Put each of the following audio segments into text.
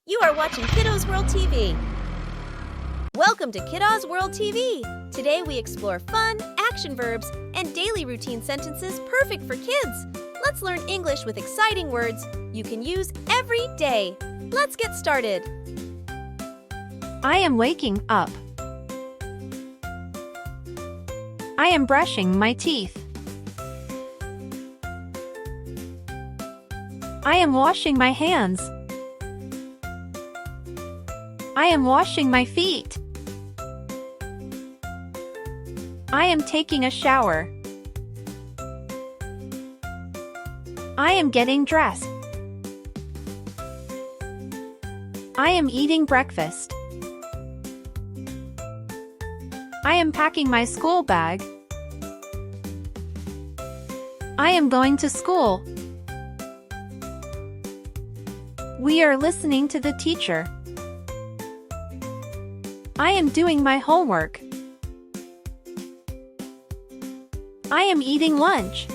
You are watching Kiddoz World TV. Welcome to Kiddoz World TV. Today we explore fun, action verbs, and daily routine sentences perfect for kids. Let's learn English with exciting words you can use every day. Let's get started. I am waking up. I am brushing my teeth. I am washing my hands. I am washing my feet. I am taking a shower. I am getting dressed. I am eating breakfast. I am packing my school bag. I am going to school. We are listening to the teacher. I am doing my homework. I am eating lunch.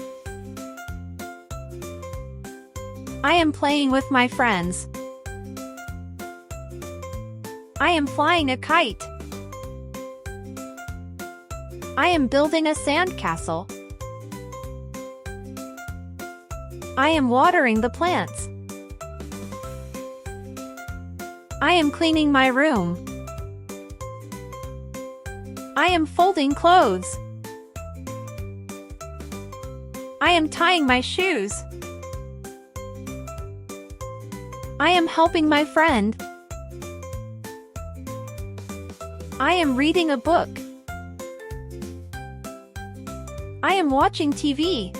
I am playing with my friends. I am flying a kite. I am building a sandcastle. I am watering the plants. I am cleaning my room. I am folding clothes. I am tying my shoes. I am helping my friend. I am reading a book. I am watching TV.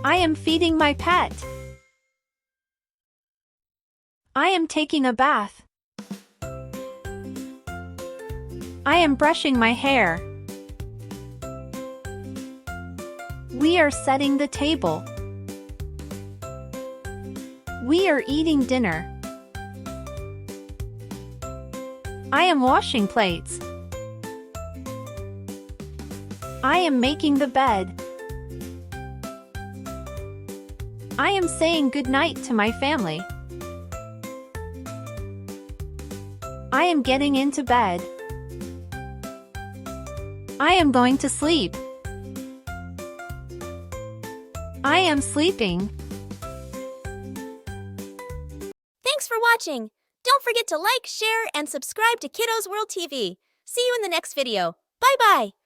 I am feeding my pet. I am taking a bath. I am brushing my hair. We are setting the table. We are eating dinner. I am washing plates. I am making the bed. I am saying goodnight to my family. I am getting into bed. I am going to sleep. I am sleeping. Thanks for watching. Don't forget to like, share, and subscribe to Kiddoz World TV. See you in the next video. Bye-bye.